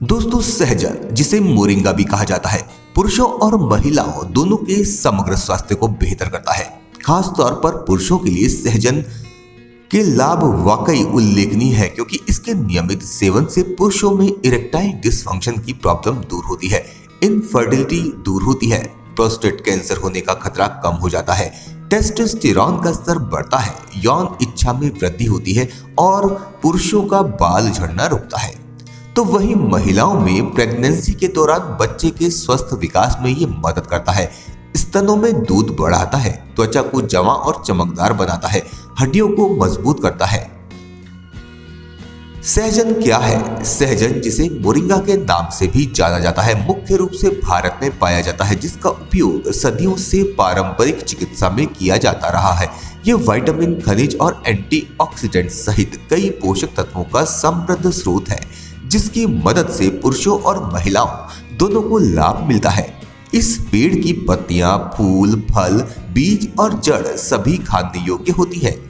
दोस्तों, सहजन, जिसे मोरिंगा भी कहा जाता है, पुरुषों और महिलाओं दोनों के समग्र स्वास्थ्य को बेहतर करता है। खास तौर पर पुरुषों के लिए सहजन के लाभ वाकई उल्लेखनीय है, क्योंकि इसके नियमित सेवन से पुरुषों में इरेक्टाइल डिसफंक्शन की प्रॉब्लम दूर होती है, इनफर्टिलिटी दूर होती है, प्रोस्टेट कैंसर होने का खतरा कम हो जाता है, टेस्टोस्टेरोन का स्तर बढ़ता है, यौन इच्छा में वृद्धि होती है और पुरुषों का बाल झड़ना रुकता है। तो वहीं महिलाओं में प्रेगनेंसी के दौरान बच्चे के स्वस्थ विकास में ये मदद करता है, स्तनों में दूध बढ़ाता है, त्वचा को जवां और चमकदार बनाता है, हड्डियों को मजबूत करता है। सहजन क्या है? सहजन, जिसे मोरिंगा के नाम से भी जाना जाता है, मुख्य रूप से भारत में पाया जाता है, जिसका उपयोग सदियों से पारंपरिक चिकित्सा में किया जाता रहा है। ये विटामिन, खनिज और एंटीऑक्सीडेंट सहित कई पोषक तत्वों का समृद्ध स्रोत है, जिसकी मदद से पुरुषों और महिलाओं दोनों को लाभ मिलता है। इस पेड़ की पत्तियां, फूल, फल, बीज और जड़ सभी खाने योग्य होती है।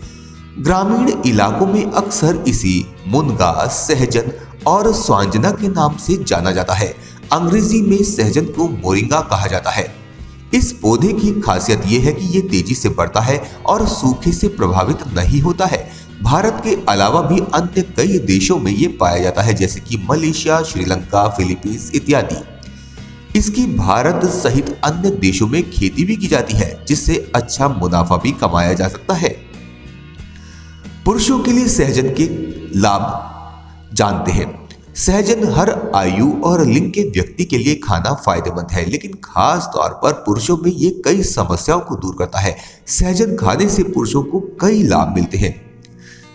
ग्रामीण इलाकों में अक्सर इसी मुनगा, सहजन और स्वांजना के नाम से जाना जाता है। अंग्रेजी में सहजन को मोरिंगा कहा जाता है। इस पौधे की खासियत यह है कि ये तेजी से बढ़ता है और सूखे से प्रभावित नहीं होता है। भारत के अलावा भी अन्य कई देशों में ये पाया जाता है, जैसे कि मलेशिया, श्रीलंका, फिलीपींस इत्यादि। इसकी भारत सहित अन्य देशों में खेती भी की जाती है, जिससे अच्छा मुनाफा भी कमाया जा सकता है। पुरुषों के लिए सहजन के लाभ जानते हैं। सहजन हर आयु और लिंग के व्यक्ति के लिए खाना फायदेमंद है, लेकिन खास तौर पर पुरुषों में ये कई समस्याओं को दूर करता है। सहजन खाने से पुरुषों को कई लाभ मिलते हैं।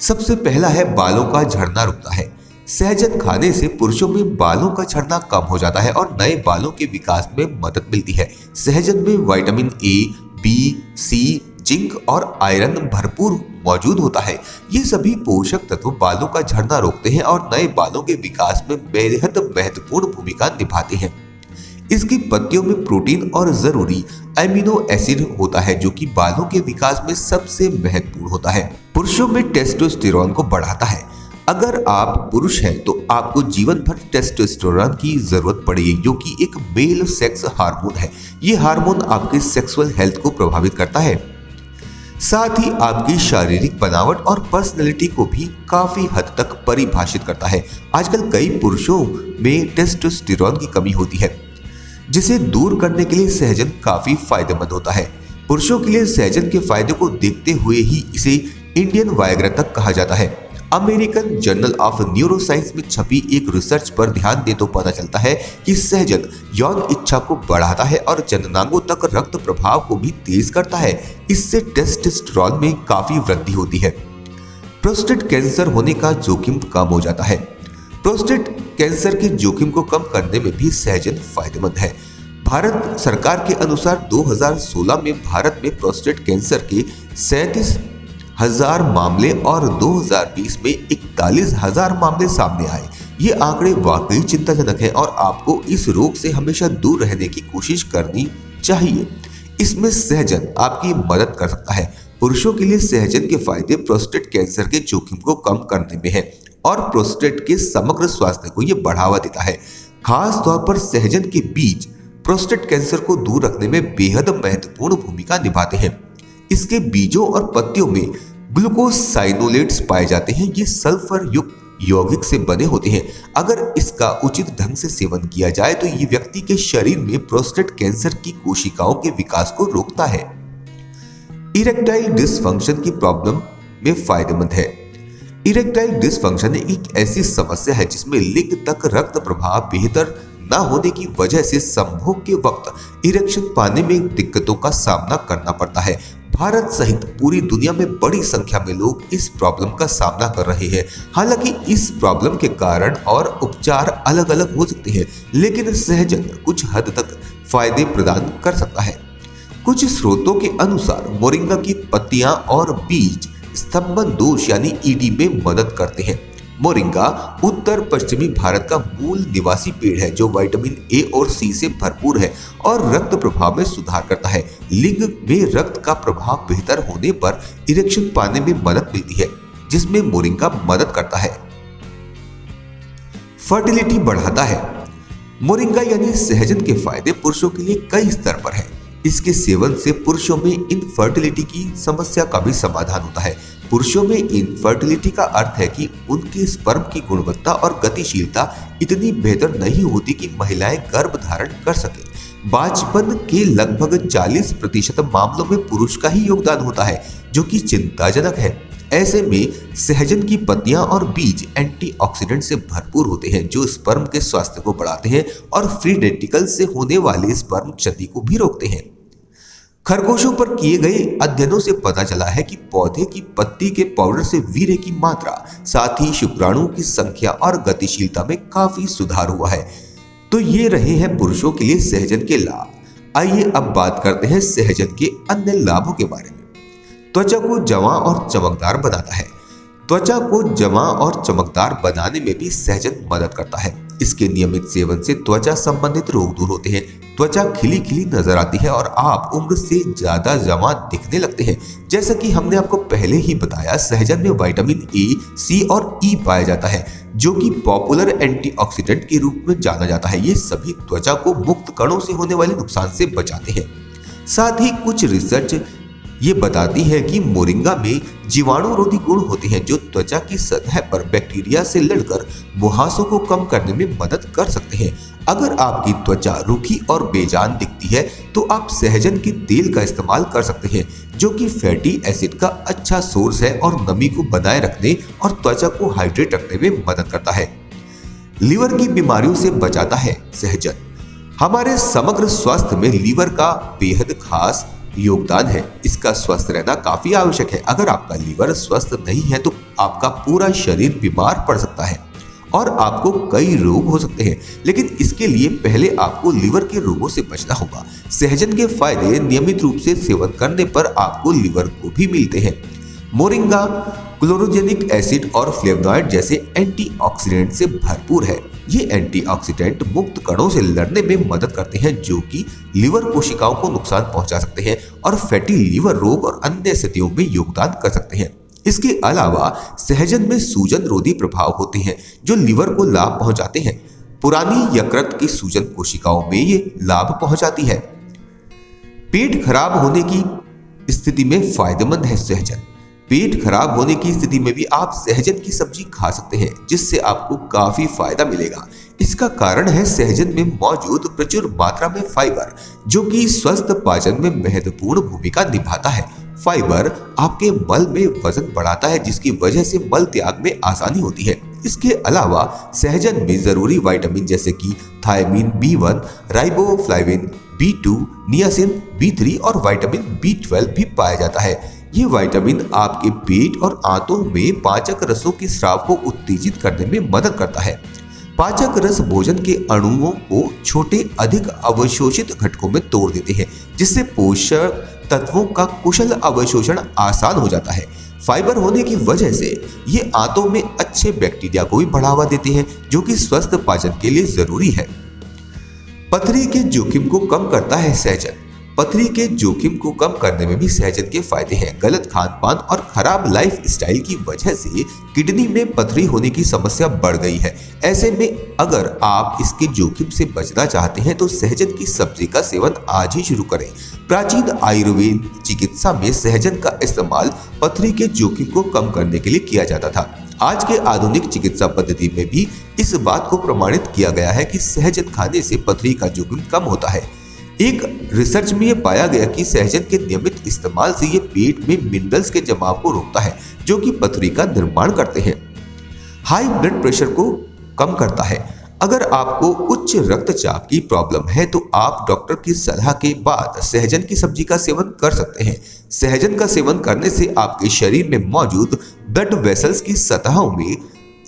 सबसे पहला है, बालों का झड़ना रुकता है। सहजन खाने से पुरुषों में बालों का झड़ना कम हो जाता है और नए बालों के विकास में मदद मिलती है। सहजन में vitamin A, B, C, zinc और आयरन भरपूर मौजूद होता है। ये सभी पोषक तत्व बालों का झड़ना रोकते हैं और नए बालों के विकास में बेहद महत्वपूर्ण भूमिका निभाते हैं। इसकी पत्तियों में प्रोटीन और जरूरी एमिनो एसिड होता है, जो कि बालों के विकास में सबसे महत्वपूर्ण होता है। पुरुषों में टेस्टोस्टेरोन को बढ़ाता है। अगर आप पुरुष हैं तो आपको जीवन भर टेस्टोस्टेरोन की जरूरत पड़ेगी, जो कि एक मेल सेक्स हार्मोन है। ये हार्मोन आपके सेक्सुअल हेल्थ को प्रभावित करता है, साथ ही आपकी शारीरिक बनावट और पर्सनैलिटी को भी काफी हद तक परिभाषित करता है। आजकल कई पुरुषों में टेस्टोस्टेरोन की कमी होती है, जिसे दूर करने के लिए सहजन काफी फायदेमंद होता है। पुरुषों के लिए सहजन के फायदे को देखते हुए ही इसे इंडियन वायग्रा तक कहा जाता है। अमेरिकन जर्नल ऑफ न्यूरोसाइंस में छपी एक रिसर्च पर ध्यान दे तो पता चलता है कि सहजन यौन इच्छा को बढ़ाता है और जननांगों तक रक्त प्रवाह को भी तेज करता है। इससे टेस्टोस्टेरोन में काफी वृद्धि होती है। प्रोस्टेट कैंसर होने का जोखिम कम हो जाता है। प्रोस्टेट कैंसर के जोखिम को कम करने में भी सहजन फायदेमंद है। भारत सरकार के अनुसार 2016 में भारत में प्रोस्टेट कैंसर के 37,000 मामले और 2020 में 41,000 मामले सामने आए। ये आंकड़े वाकई चिंताजनक हैं और आपको इस रोग से हमेशा दूर रहने की कोशिश करनी चाहिए। इसमें सहजन आपकी मदद कर सकता है। पुरुषों के लिए सहजन के फायदे प्रोस्टेट कैंसर के जोखिम को कम करने में है और प्रोस्टेट के समग्र स्वास्थ्य को यह बढ़ावा देता है। खास तौर पर सहजन के बीज प्रोस्टेट कैंसर को दूर रखने में बेहद महत्वपूर्ण भूमिका निभाते हैं। इसके बीजों और पत्तियों में ग्लूकोसाइनोलेट्स पाए जाते हैं। ये सल्फर युक्त यौगिक से बने होते हैं। अगर इसका उचित ढंग से सेवन किया जाए तो ये व्यक्ति के शरीर में प्रोस्टेट कैंसर की कोशिकाओं के विकास को रोकता है। इरेक्टाइल डिसफंक्शन की प्रॉब्लम में फायदेमंद है। इरेक्टाइल डिसफंक्शन एक ऐसी समस्या है जिसमें लिंग तक रक्त प्रवाह बेहतर न होने की वजह से संभोग के वक्त इरेक्शन पाने में दिक्कतों का सामना करना पड़ता है। भारत सहित पूरी दुनिया में बड़ी संख्या में लोग इस प्रॉब्लम का सामना कर रहे हैं। हालांकि इस प्रॉब्लम के कारण और उपचार अलग अलग हो सकते हैं, लेकिन सहजन कुछ हद तक फायदे प्रदान कर सकता है। कुछ स्रोतों के अनुसार मोरिंगा की पत्तियां और बीज स्तंभन दोष यानी ईडी में मदद करते हैं। मोरिंगा उत्तर पश्चिमी भारत का मूल निवासी पेड़ है जो विटामिन ए और सी से भरपूर है और रक्त प्रवाह में सुधार करता है। लिंग में रक्त का प्रवाह बेहतर होने पर इरेक्शन पाने में मदद मिलती है। जिसमें मोरिंगा मदद करता है। फर्टिलिटी बढ़ाता है। मोरिंगा यानी सहजन के फायदे पुरुषों के लिए कई स्तर पर है। इसके सेवन से पुरुषों में इनफर्टिलिटी की समस्या का भी समाधान होता है। पुरुषों में इनफर्टिलिटी का अर्थ है कि उनके स्पर्म की गुणवत्ता और गतिशीलता इतनी बेहतर नहीं होती कि महिलाएं गर्भ धारण कर सके। बांझपन के लगभग 40% मामलों में पुरुष का ही योगदान होता है, जो कि चिंताजनक है। ऐसे में सहजन की पत्तियां और बीज एंटीऑक्सीडेंट से भरपूर होते हैं, जो स्पर्म के स्वास्थ्य को बढ़ाते हैं और फ्री रेडिकल से होने वाले स्पर्म क्षति को भी रोकते हैं। खरगोशों पर किए गए अध्ययनों से पता चला है कि पौधे की पत्ती के पाउडर से वीर्य की मात्रा, साथ ही शुक्राणुओं की संख्या और गतिशीलता में काफी सुधार हुआ है। तो ये रहे हैं पुरुषों के लिए सहजन के लाभ। आइए अब बात करते हैं सहजन के अन्य लाभों के बारे में। त्वचा को जवां और चमकदार बनाता है। त्वचा को जवां और चमकदार बनाने में भी सहजन मदद करता है। इसके नियमित सेवन से त्वचा संबंधित रोग दूर होते हैं। त्वचा खिली खिली नजर आती है और आप उम्र से ज्यादा जवां दिखने लगते हैं। जैसा कि हमने आपको पहले ही बताया, सहजन में विटामिन ए, सी और ई पाया जाता है, जो कि पॉपुलर एंटीऑक्सीडेंट के रूप में जाना जाता है। ये सभी त्वचा को मुक्त कणों से होने वाले नुकसान से बचाते हैं। साथ ही कुछ रिसर्च ये बताती है कि मोरिंगा में जीवाणुरोधी गुण होते हैं, जो त्वचा की सतह पर बैक्टीरिया से लड़कर मुहासों को कम करने में मदद कर सकते हैं। अगर आपकी त्वचा रूखी और बेजान दिखती है तो आप सहजन के तेल का इस्तेमाल कर सकते हैं, जो कि फैटी एसिड का अच्छा सोर्स है और नमी को बनाए रखने और त्वचा को हाइड्रेट रखने में मदद करता है। लीवर की बीमारियों से बचाता है सहजन। हमारे समग्र स्वास्थ्य में लीवर का बेहद खास योगदान है। इसका स्वस्थ रहना काफी आवश्यक है। अगर आपका लीवर स्वस्थ नहीं है तो आपका पूरा शरीर बीमार पड़ सकता है और आपको कई रोग हो सकते हैं। लेकिन इसके लिए पहले आपको लीवर के रोगों से बचना होगा। सहजन के फायदे नियमित रूप से सेवन करने पर आपको लीवर को भी मिलते हैं। मोरिंगा क्लोरोजेनिक एसिड और फ्लेवोनॉइड जैसे एंटीऑक्सीडेंट से भरपूर है। ये एंटीऑक्सीडेंट मुक्त कणों से लड़ने में मदद करते हैं, जो कि लीवर कोशिकाओं को नुकसान पहुंचा सकते हैं और फैटी लीवर रोग और अन्य स्थितियों में योगदान कर सकते हैं। इसके अलावा सहजन में सूजन रोधी प्रभाव होते हैं, जो लीवर को लाभ पहुंचाते हैं। पुरानी यकृत की सूजन कोशिकाओं में ये लाभ पहुंचाती है। पेट खराब होने की स्थिति में फायदेमंद है सहजन। पेट खराब होने की स्थिति में भी आप सहजन की सब्जी खा सकते हैं, जिससे आपको काफी फायदा मिलेगा। इसका कारण है सहजन में मौजूद प्रचुर मात्रा में फाइबर, जो कि स्वस्थ पाचन में महत्वपूर्ण भूमिका निभाता है। फाइबर आपके मल में वजन बढ़ाता है, जिसकी वजह से मल त्याग में आसानी होती है। इसके अलावा सहजन में जरूरी विटामिन जैसे कि thiamine, B1, riboflavin, B2, niacin, B3 और विटामिन B12 भी पाया जाता है। ये विटामिन आपके पेट और आंतों में पाचक रसों के स्राव को उत्तेजित करने में मदद करता है। पाचक रस भोजन के अणुओं को छोटे अधिक अवशोषित घटकों में तोड़ देते हैं, जिससे पोषक तत्वों का कुशल अवशोषण आसान हो जाता है। फाइबर होने की वजह से ये आंतों में अच्छे बैक्टीरिया को भी बढ़ावा देते हैं, जो कि स्वस्थ पाचन के लिए जरूरी है। पथरी के जोखिम को कम करता है सहजन। पथरी के जोखिम को कम करने में भी सहजन के फायदे हैं। गलत खान पान और खराब लाइफ स्टाइल की वजह से किडनी में पथरी होने की समस्या बढ़ गई है। ऐसे में अगर आप इसके जोखिम से बचना चाहते हैं तो सहजन की सब्जी का सेवन आज ही शुरू करें। प्राचीन आयुर्वेद चिकित्सा में सहजन का इस्तेमाल पथरी के जोखिम को कम करने के लिए किया जाता था। आज के आधुनिक चिकित्सा पद्धति में भी इस बात को प्रमाणित किया गया है कि सहजन खाने से पथरी का जोखिम कम होता है। एक रिसर्च में यह पाया गया कि सहजन के नियमित इस्तेमाल से ये पेट में मिनरल्स के जमाव को रोकता है, जो कि पथरी का निर्माण करते हैं। हाई ब्लड प्रेशर को कम करता है। अगर आपको उच्च रक्तचाप की प्रॉब्लम है तो आप डॉक्टर की सलाह के बाद सहजन की सब्जी का सेवन कर सकते हैं। सहजन का सेवन करने से आपके शरीर में मौजूद ब्लड वेसल्स की सतहों में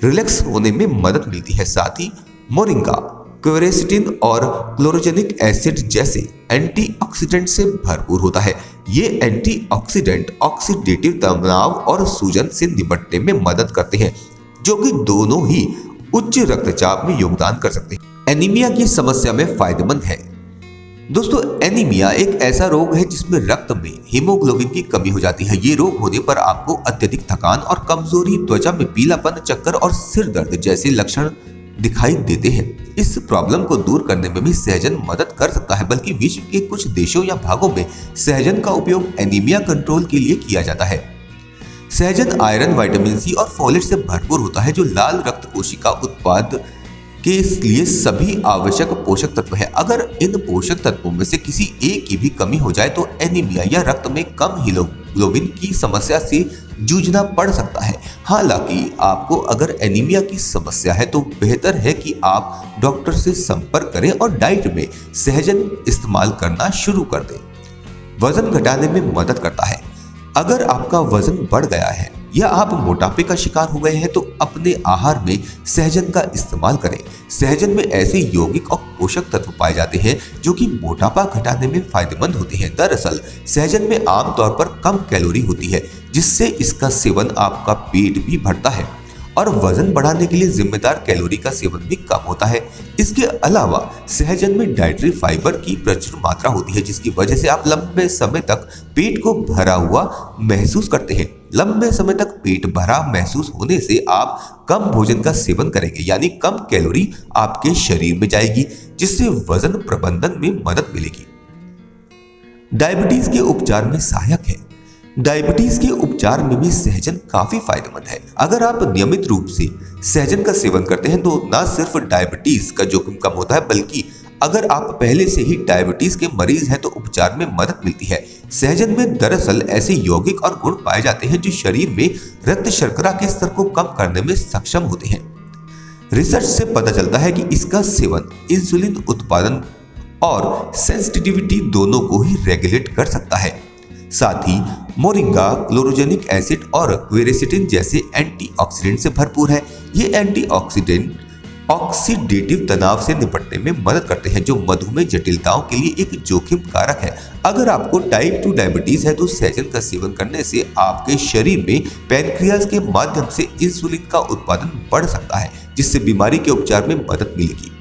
रिलैक्स होने में मदद मिलती है। साथ ही मोरिंगा क्वेरेसिटिन और क्लोरोजेनिक एसिड जैसे एंटीऑक्सीडेंट से भरपूर होता है। ये एंटीऑक्सीडेंट ऑक्सीडेटिव तनाव और सूजन से निपटने में मदद करते हैं, जो कि दोनों ही उच्च रक्तचाप में योगदान कर सकते हैं। एनीमिया की समस्या में फायदेमंद है। दोस्तों एनीमिया एक ऐसा रोग है जिसमें रक्त में हीमोग्लोबिन की कमी हो जाती है। ये रोग होने पर आपको अत्यधिक थकान और कमजोरी, त्वचा में पीलापन, चक्कर और सिर दर्द जैसे लक्षण दिखाई देते हैं। इस प्रॉब्लम को दूर करने में भी सहजन मदद कर सकता है, बल्कि विश्व के कुछ देशों या भागों में सहजन का उपयोग एनीमिया कंट्रोल के लिए किया जाता है। सहजन आयरन, विटामिन सी और फोलेट से भरपूर होता है, जो लाल रक्त कोशिका उत्पाद के लिए सभी आवश्यक पोषक तत्व है। अगर इन पोषक तत्वों में से किसी एक की भी कमी हो जाए तो एनीमिया या रक्त में कम हीमोग्लोबिन की समस्या से जूझना पड़ सकता है। हालांकि आपको अगर एनीमिया की समस्या है तो बेहतर है कि आप डॉक्टर से संपर्क करें और डाइट में सहजन इस्तेमाल करना शुरू कर दें। वजन घटाने में मदद करता है। अगर आपका वजन बढ़ गया है या आप मोटापे का शिकार हो गए हैं तो अपने आहार में सहजन का इस्तेमाल करें। सहजन में ऐसे यौगिक और पोषक तत्व पाए जाते हैं जो कि मोटापा घटाने में फायदेमंद होते हैं। दरअसल सहजन में आमतौर पर कम कैलोरी होती है, जिससे इसका सेवन आपका पेट भी भरता है और वजन बढ़ाने के लिए जिम्मेदार कैलोरी का सेवन भी कम होता है। इसके अलावा सहजन में डाइटरी फाइबर की प्रचुर मात्रा होती है, जिसकी वजह से आप लंबे समय तक पेट को भरा हुआ महसूस करते हैं। लंबे समय तक पेट भरा महसूस होने से आप कम भोजन का सेवन करेंगे, यानी कम कैलोरी आपके शरीर में जाएगी, जिससे वजन प्रबंधन में मदद मिलेगी। डायबिटीज के उपचार में सहायक है। डायबिटीज के उपचार में भी सहजन काफी फायदेमंद है। अगर आप नियमित रूप से सहजन का सेवन करते हैं तो न सिर्फ डायबिटीज का जोखिम कम होता है, बल्कि अगर आप पहले से ही डायबिटीज के मरीज हैं तो उपचार में मदद मिलती है। सहजन में दरअसल ऐसे यौगिक और गुण पाए जाते हैं जो शरीर में रक्त शर्करा के स्तर को कम करने में सक्षम होते हैं। रिसर्च से पता चलता है कि इसका सेवन इंसुलिन उत्पादन और सेंसिटिविटी दोनों को ही रेगुलेट कर सकता है। साथ ही मोरिंगा क्लोरोजेनिक एसिड और क्वेरेसिटिन जैसे एंटीऑक्सीडेंट से भरपूर है। ये एंटीऑक्सीडेंट ऑक्सीडेटिव तनाव से निपटने में मदद करते हैं, जो मधुमेह जटिलताओं के लिए एक जोखिम कारक है। अगर आपको टाइप 2 डायबिटीज है तो सहजन का सेवन करने से आपके शरीर में पैनक्रियाज के माध्यम से इंसुलिन का उत्पादन बढ़ सकता है, जिससे बीमारी के उपचार में मदद मिलेगी।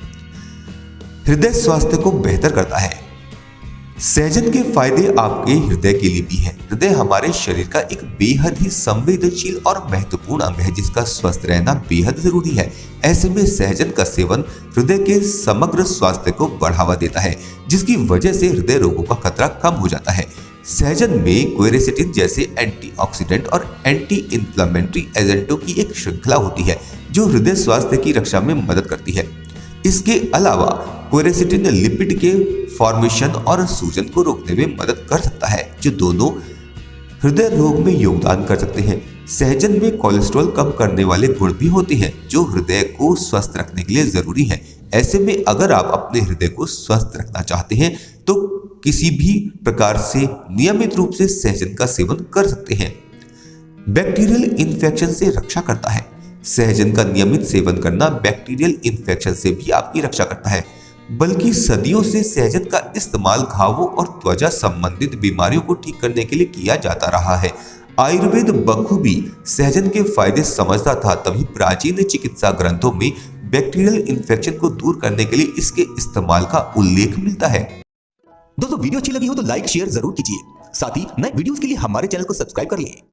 हृदय स्वास्थ्य को बेहतर करता है। सहजन के फायदे आपके हृदय के लिए भी हैं। हृदय हमारे शरीर का एक बेहद ही संवेदनशील और महत्वपूर्ण अंग है, जिसका स्वस्थ रहना बेहद जरूरी है। ऐसे में सहजन का सेवन हृदय के समग्र स्वास्थ्य को बढ़ावा देता है, जिसकी वजह से हृदय रोगों का खतरा कम हो जाता है। सहजन में क्वेरेसिटिन जैसे एंटीऑक्सीडेंट और एंटी इंफ्लेमेटरी एजेंटों की एक श्रृंखला होती है, जो हृदय स्वास्थ्य की रक्षा में मदद करती है। इसके अलावा क्वेरेसिटिन लिपिड के फॉर्मेशन और सूजन को रोकने में मदद कर सकता है, जो दोनों हृदय रोग में योगदान कर सकते हैं। सहजन में कोलेस्ट्रॉल कम करने वाले गुण भी होते हैं, जो हृदय को स्वस्थ रखने के लिए जरूरी है। ऐसे में अगर आप अपने हृदय को स्वस्थ रखना चाहते हैं तो किसी भी प्रकार से नियमित रूप से सहजन का सेवन कर सकते हैं। बैक्टीरियल इन्फेक्शन से रक्षा करता है। सहजन का नियमित सेवन करना बैक्टीरियल इन्फेक्शन से भी आपकी रक्षा करता है, बल्कि सदियों से सहजन का इस्तेमाल घावों और त्वचा संबंधित बीमारियों को ठीक करने के लिए किया जाता रहा है। आयुर्वेद बखूबी सहजन के फायदे समझता था, तभी प्राचीन चिकित्सा ग्रंथों में बैक्टीरियल इन्फेक्शन को दूर करने के लिए इसके इस्तेमाल का उल्लेख मिलता है। दोस्तों वीडियो अच्छी लगी हो तो लाइक शेयर जरूर कीजिए। साथ ही नए वीडियोस के लिए हमारे चैनल को सब्सक्राइब कर लें।